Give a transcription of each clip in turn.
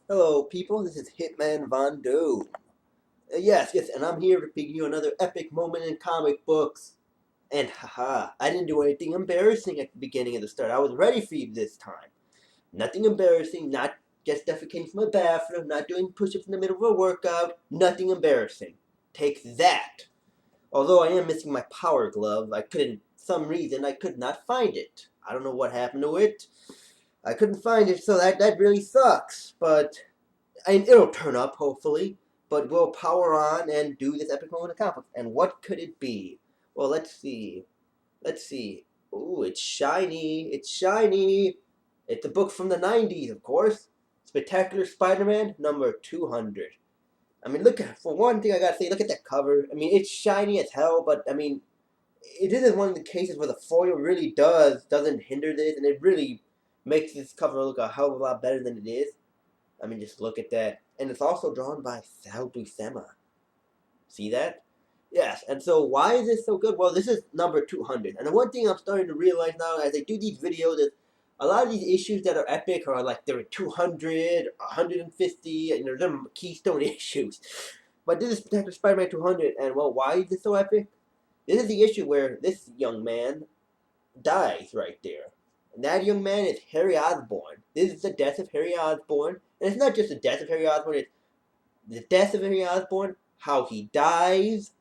Hello, people. This is Hitmanvondoom. Yes, and I'm here to bring you another epic moment in comic books. And haha, I didn't do anything embarrassing at the beginning of the start. I was ready for you this time. Nothing embarrassing, not just defecating from a bathroom, not doing push-ups in the middle of a workout. Nothing embarrassing. Take that. Although I am missing my power glove, some reason, I could not find it. I don't know what happened to it. I couldn't find it, so that really sucks. But and it'll turn up, hopefully. But we'll power on and do this epic moment of conflict. And what could it be? Well, let's see. Let's see. Ooh, it's shiny. It's shiny. It's a book from the 90s, of course. Spectacular Spider-Man number 200. I mean, for one thing I gotta say, look at that cover. I mean, it's shiny as hell, but I mean, it isn't one of the cases where the foil really doesn't hinder this, and it really makes this cover look a hell of a lot better than it is. I mean, just look at that. And it's also drawn by Sal Buscema. See that? Yes, and so why is this so good? Well, this is number 200. And the one thing I'm starting to realize now as I do these videos is a lot of these issues that are epic are like they're 200, 150, and they're them keystone issues. But this is Protector Spider-Man 200, and well, why is this so epic? This is the issue where this young man dies right there. And that young man is Harry Osborn. This is the death of Harry Osborn. And it's not just the death of Harry Osborn, it's the death of Harry Osborn, how he dies,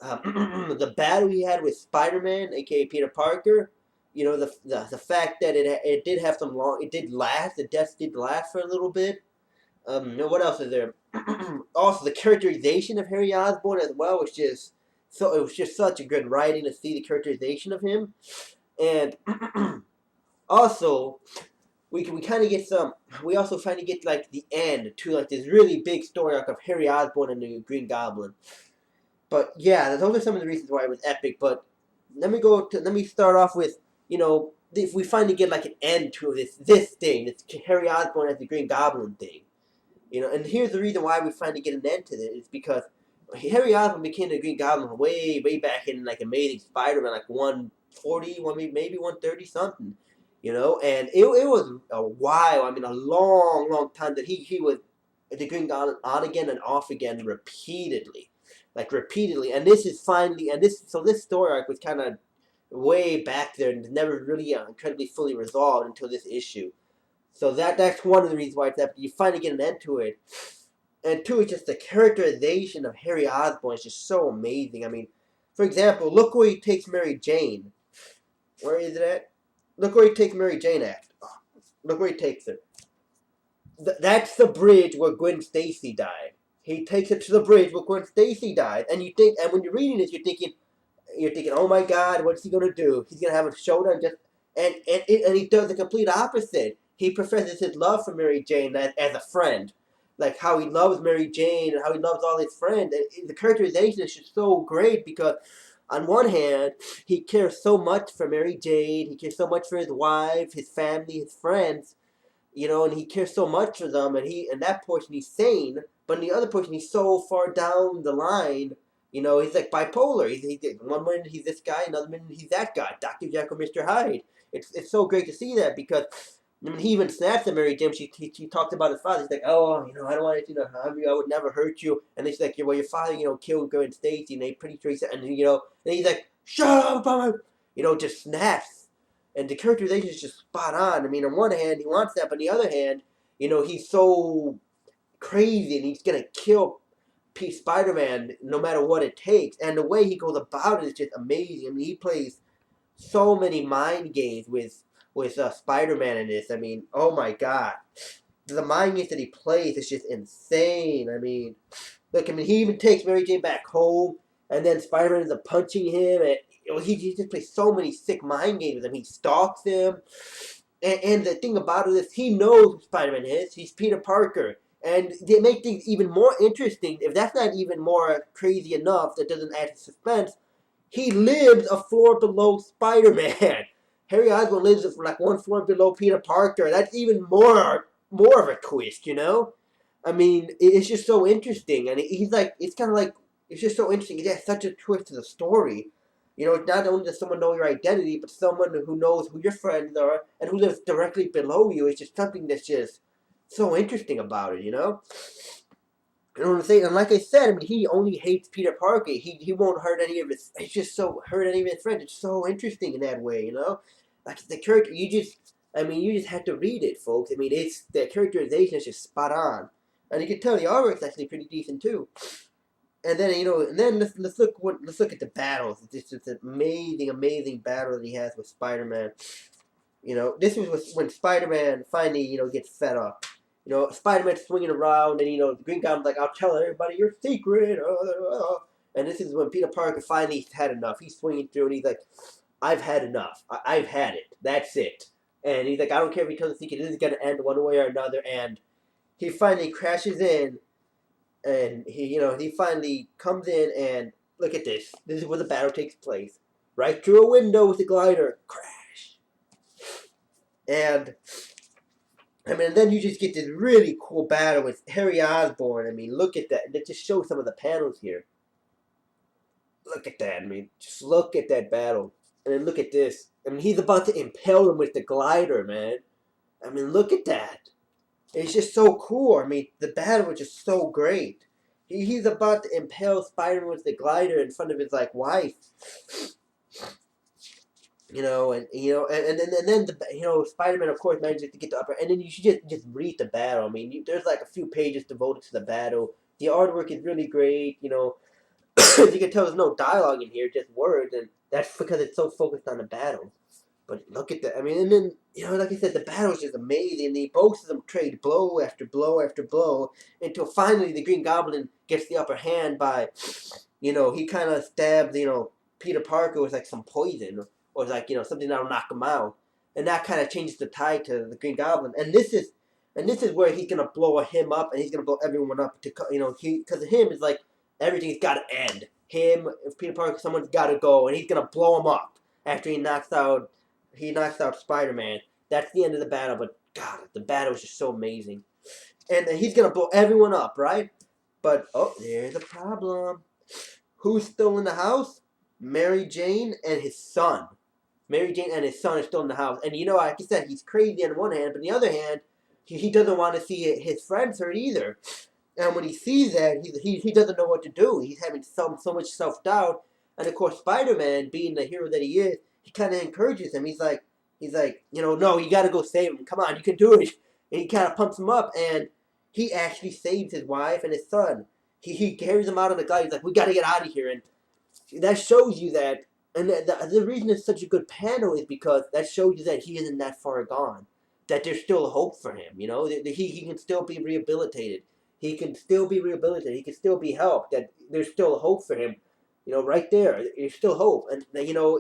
the battle he had with Spider-Man, aka Peter Parker. You know, the fact that it did have some long, it did last, the death did last for a little bit. What else is there? Also, the characterization of Harry Osborn as well was just it was just such a good writing to see the characterization of him. And also, we kind of get some. We also finally get like the end to like this really big story arc of Harry Osborn and the Green Goblin. But yeah, those are some of the reasons why it was epic. But let me start off with if we finally get like an end to this thing, this Harry Osborn as the Green Goblin thing. And here's the reason why we finally get an end to this is because Harry Osborn became the Green Goblin way back in like Amazing Spider-Man, like 140, maybe 130 something. And it was a while. I mean, a long time that he was the Green Goblin on again and off again repeatedly, like repeatedly. And this is finally this story arc was kind of way back there and never really incredibly fully resolved until this issue. So that's one of the reasons why it's epic. You finally get an end to it. And two, it's just the characterization of Harry Osborn is just so amazing. I mean, for example, look where he takes Mary Jane. Where is it at? Look where he takes Mary Jane at. Oh, look where he takes her. That's the bridge where Gwen Stacy died. He takes her to the bridge where Gwen Stacy died. And when you're reading this, you're thinking, oh my God, what's he gonna do? He's gonna have a showdown and he does the complete opposite. He professes his love for Mary Jane as a friend, like how he loves Mary Jane and how he loves all his friends. And the characterization is just so great because, on one hand, he cares so much for Mary Jane, he cares so much for his wife, his family, his friends, and he cares so much for them, and that portion he's sane, but in the other portion he's so far down the line. He's like bipolar. One minute he's this guy, another minute he's that guy, Dr. Jekyll, Mr. Hyde. It's so great to see that because I mean, he even snaps at Mary Jane. She talked about his father. He's like, oh, I don't want you to harm you. I would never hurt you. And then she's like, well, your father, killed Gwen Stacy, and they pretty sure he said, and he's like, shut up, Mama. Just snaps. And the characterization is just spot on. I mean, on one hand, he wants that, but on the other hand, he's so crazy and he's gonna kill Spider-Man no matter what it takes. And the way he goes about it is just amazing. I mean, he plays so many mind games with Spider-Man in this. I mean, oh my God, the mind games that he plays is just insane. I mean, look, he even takes Mary Jane back home, and then Spider-Man ends up punching him, and he just plays so many sick mind games with him. He stalks him, and the thing about it is, he knows who Spider-Man is. He's Peter Parker. And they make things even more interesting. If that's not even more crazy enough, that doesn't add to suspense. He lives a floor below Spider-Man. Harry Osborn lives like one floor below Peter Parker. That's even more of a twist, I mean, it's just so interesting, and he's like, it's kind of like, it's just so interesting. It has such a twist to the story. Not only does someone know your identity, but someone who knows who your friends are and who lives directly below you. It's just something that's just so interesting about it, you know? You know what I'm saying? And like I said, I mean, he only hates Peter Parker. He won't hurt any of his. It's just so hurt any of his friends. It's so interesting in that way, you know. Like the character, I mean, you just have to read it, folks. I mean, it's the characterization is just spot on, and you can tell the artwork's actually pretty decent too. And then let's look at the battles. It's just an amazing battle that he has with Spider-Man. You know, this was when Spider-Man finally, gets fed up. You know, Spider-Man's swinging around, and, the Green Goblin's like, I'll tell everybody your secret. And this is when Peter Parker finally had enough. He's swinging through, and he's like, I've had enough. I've had it. That's it. And he's like, I don't care if he tells the secret. This is going to end one way or another. And he finally crashes in, and he finally comes in, and look at this. This is where the battle takes place. Right through a window with a glider. Crash. And I mean, and then you just get this really cool battle with Harry Osborn. I mean, look at that. Let's just show some of the panels here. Look at that. I mean, just look at that battle. And then look at this. I mean, he's about to impale him with the glider, man. I mean, look at that. It's just so cool. I mean, the battle was just so great. He's about to impale Spider-Man with the glider in front of his, wife. Spider-Man, of course, manages to get the upper, and then you should just read the battle. I mean, there's a few pages devoted to the battle. The artwork is really great. As you can tell, there's no dialogue in here, just words, and that's because it's so focused on the battle. But look at that. I mean, and then, like I said, the battle is just amazing. Both of them trade blow after blow after blow until finally the Green Goblin gets the upper hand by, he kind of stabs, Peter Parker with, some poison or, something that'll knock him out. And that kind of changes the tide to the Green Goblin. And this is where he's going to blow him up, and he's going to blow everyone up. Because of him, it's like everything's got to end. Him, if Peter Parker, someone's got to go, and he's going to blow him up after he knocks out Spider-Man. That's the end of the battle, but God, the battle is just so amazing. And he's going to blow everyone up, right? But, there's a problem. Who's still in the house? Mary Jane and his son. Mary Jane and his son are still in the house. And, like I said, he's crazy on one hand, but on the other hand, he doesn't want to see his friends hurt either. And when he sees that, he doesn't know what to do. He's having so much self-doubt. And, of course, Spider-Man, being the hero that he is, he kind of encourages him. He's like, no, you got to go save him. Come on, you can do it. And he kind of pumps him up, and he actually saves his wife and his son. He carries him out on the glider. He's like, we got to get out of here. And that shows you that, and the reason it's such a good panel is because that shows you that he isn't that far gone. That there's still hope for him, that he can still be rehabilitated. He can still be rehabilitated. He can still be helped. That there's still hope for him. Right there, there's still hope. And,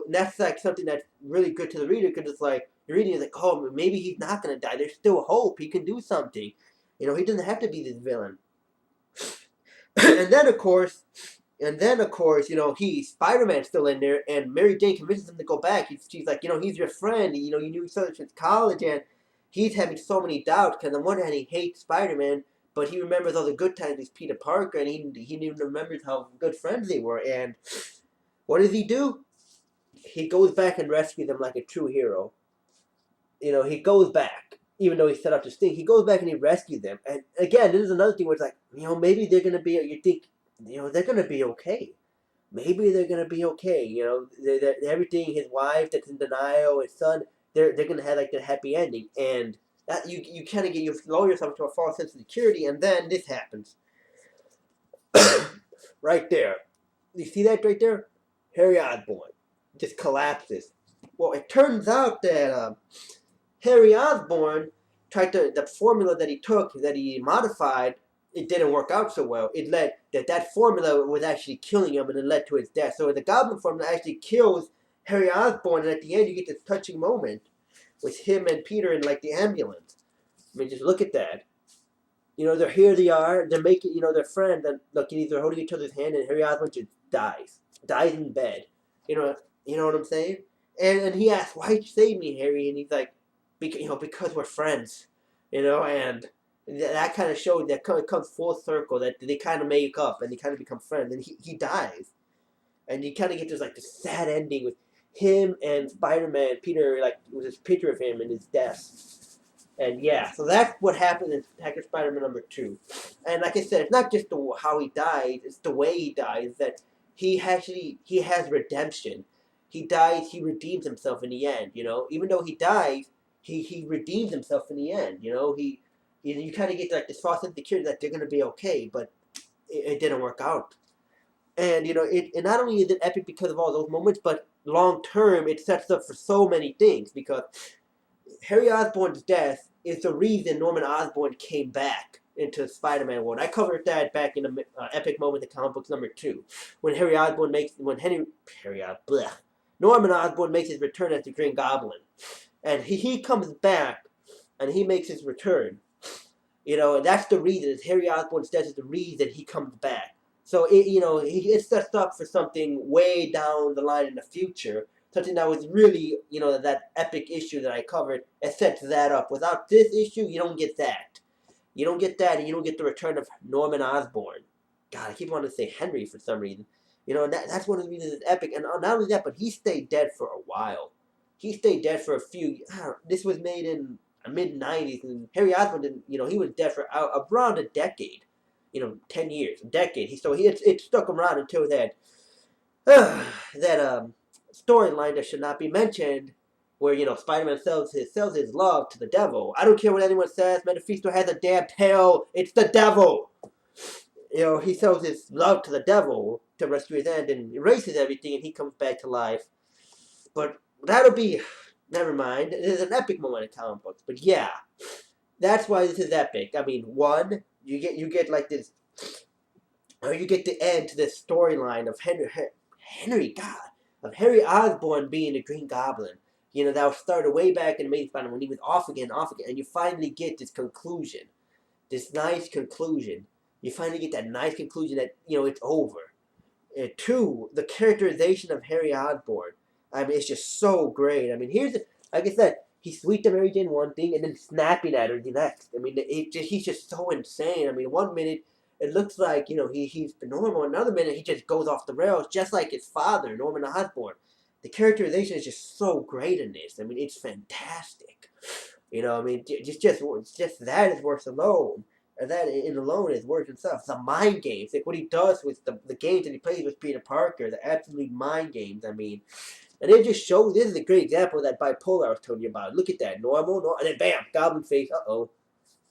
that's something that's really good to the reader because it's like, you're reading, it's like, oh, maybe he's not going to die. There's still hope. He can do something. He doesn't have to be this villain. and then, of course, Spider-Man's still in there, and Mary Jane convinces him to go back. She's like, he's your friend. You knew each other since college, and he's having so many doubts because on one hand, he hates Spider-Man, but he remembers all the good times with Peter Parker, and he remembers how good friends they were. And what does he do? He goes back and rescues them like a true hero. He goes back, even though he set up to sting. He goes back and he rescues them. And again, this is another thing where it's like, maybe they're gonna be. You think, they're gonna be okay. Maybe they're gonna be okay. Everything. His wife that's in denial, his son. They're gonna have the happy ending. And that you kind of get you lull yourself to a false sense of security, and then this happens. Right there. You see that right there? Harry Osborn just collapses. Well, it turns out that Harry Osborn the formula that he took, that he modified, it didn't work out so well. It led that formula was actually killing him, and it led to his death. So the Goblin formula actually kills Harry Osborn, and at the end you get this touching moment with him and Peter in the ambulance. I mean, just look at that. Here they are. They're making, they're friends, and look, they're holding each other's hand, and Harry Osborn just dies in bed. You know what I'm saying? And he asks, "Why'd you save me, Harry?" And he's like, because we're friends. And that kind of shows that it comes full circle, that they kind of make up and they kind of become friends, and he dies, and you kind of get this sad ending with him and Spider-Man, Peter, with this picture of him and his death. And yeah, so that's what happened in Spectacular Spider-Man #2. And like I said, it's not just how he dies; it's the way he dies. That he has redemption. He dies. He redeems himself in the end. You know, even though he dies, he redeems himself in the end. You know, you kind of get like this false insecurity that they're gonna be okay, but it didn't work out. And you know, it not only is it epic because of all those moments, but long term it sets up for so many things because Harry Osborn's death is the reason Norman Osborn came back into Spider-Man world. I covered that back in the epic moment in comic books #2, when Norman Osborn makes his return as the Green Goblin, and he comes back, and he makes his return. You know, and that's the reason. Is Harry Osborn's death is the reason he comes back. So it sets up for something way down the line in the future, something that was really, that epic issue that I covered. It sets that up. Without this issue, you don't get that. You don't get that, and you don't get the return of Norman Osborn. God, I keep wanting to say Henry for some reason. You know, and that's one of the reasons it's epic. And not only that, but he stayed dead for a while. He stayed dead for a few. This was made in the mid-90s, and Harry Osborn didn't. He was dead for around a decade. 10 years, a decade. It stuck him around until that storyline that should not be mentioned, where Spider-Man sells his love to the devil. I don't care what anyone says. Mephisto has a damn tail. It's the devil. He sells his love to the devil to rescue his end and erases everything, and he comes back to life. But that'll be, never mind. It is an epic moment in comic books. But yeah, that's why this is epic. I mean, one, you get like this, or you get the end to this storyline of Harry Osborn being the Green Goblin. That was started way back in the Amazing Spider-Man when he was off again, and you finally get this conclusion, this nice conclusion. You finally get that nice conclusion that it's over. And two, the characterization of Harry Osborn. I mean, it's just so great. I mean, like I said, he's sweet to Mary Jane one thing and then snapping at her the next. I mean, he's just so insane. I mean, one minute it looks like he's normal, another minute he just goes off the rails, just like his father, Norman Osborn. The characterization is just so great in this. I mean, it's fantastic. I mean, just that is worth alone. And that in alone is worth itself. The mind games, like what he does with the games that he plays with Peter Parker, the absolute mind games. I mean, and it just shows. This is a great example of that bipolar I was telling you about. Look at that, normal, and then bam, Goblin face.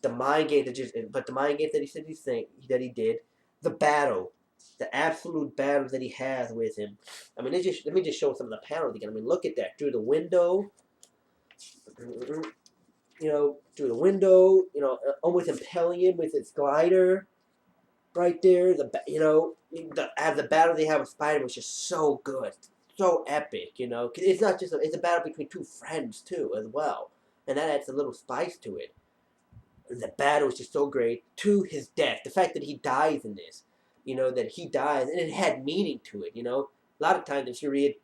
The mind games but the mind games that he did, the battle, the absolute battle that he has with him. I mean, let me just show some of the panels again. I mean, look at that through the window. Through the window, almost impelling him with its glider, right there. The battle they have with Spider-Man was just so good, so epic. It's not just it's a battle between two friends too, as well, and that adds a little spice to it. The battle was just so great. To his death, the fact that he dies in this, that he dies, and it had meaning to it. A lot of times if you read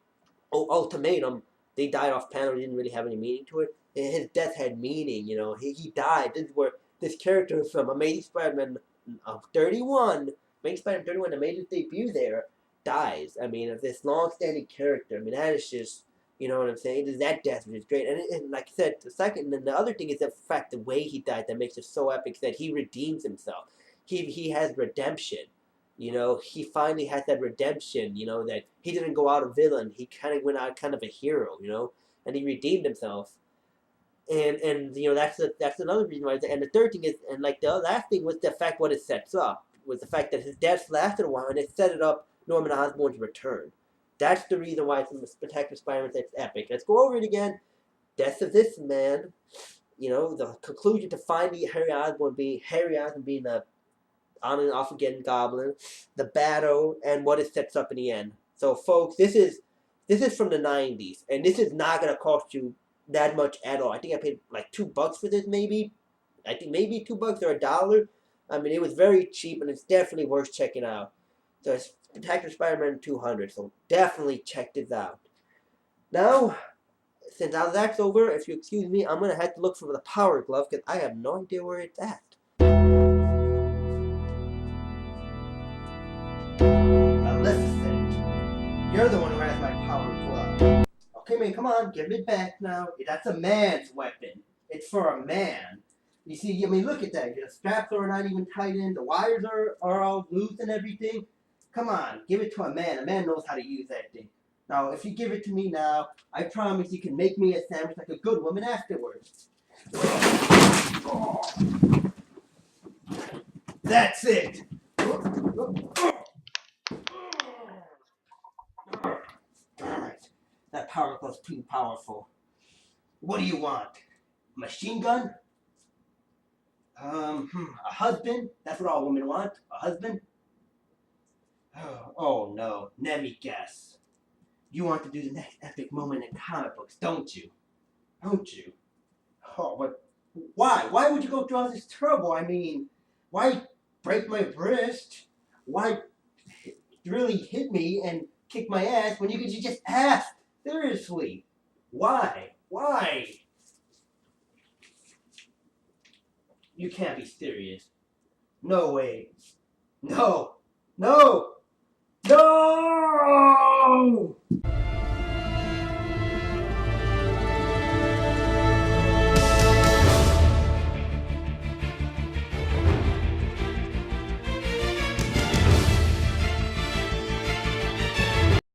Ultimatum, they died off panel, didn't really have any meaning to it. His death had meaning, he died. This is where this character from Amazing Spider-Man 31, Amazing Spider-Man 31, the major debut there, dies. I mean, this long-standing character, I mean, that is just, you know what I'm saying? There's that death, which is great. And like I said, and then the other thing is the fact, the way he died, that makes it so epic, that he redeems himself. He has redemption. He finally had that redemption, that he didn't go out a villain. He kind of went out kind of a hero, and he redeemed himself. And that's another reason why. And the third thing is, and like the last thing was the fact what it sets up, was the fact that his death lasted a while, and it set it up Norman Osborn's return. That's the reason why it's in the Spectacular Spider-Man it's epic. Let's go over it again. Death of this man, the conclusion to finally Harry Osborn being the on and off again Goblin, the battle, and what it sets up in the end. So folks, this is from the 90s, and this is not gonna cost you that much at all. I think I paid like $2 for this, maybe. I think maybe $2 or $1. I mean, it was very cheap, and it's definitely worth checking out. So it's Spectacular Spider-Man 200. So definitely check this out. Now, since all that's over, if you excuse me, I'm gonna have to look for the Power Glove because I have no idea where it's at. Maleficent, you're the one who has my Power Glove. Okay, man, come on, give it back now. That's a man's weapon. It's for a man. You see, I mean, look at that. The straps are not even tight in. The wires are all loose and everything. Come on, give it to a man. A man knows how to use that thing. Now, if you give it to me now, I promise you can make me a sandwich like a good woman afterwards. That's it. That power glow's too powerful. What do you want? A machine gun? A husband? That's what all women want. A husband? Oh no. Let me guess. You want to do the next epic moment in comic books, don't you? Don't you? Oh, but why? Why would you go through all this trouble? I mean, why break my wrist? Why really hit me and kick my ass when you could just ask? Seriously. Why? Why? You can't be serious. No way. No. No. No!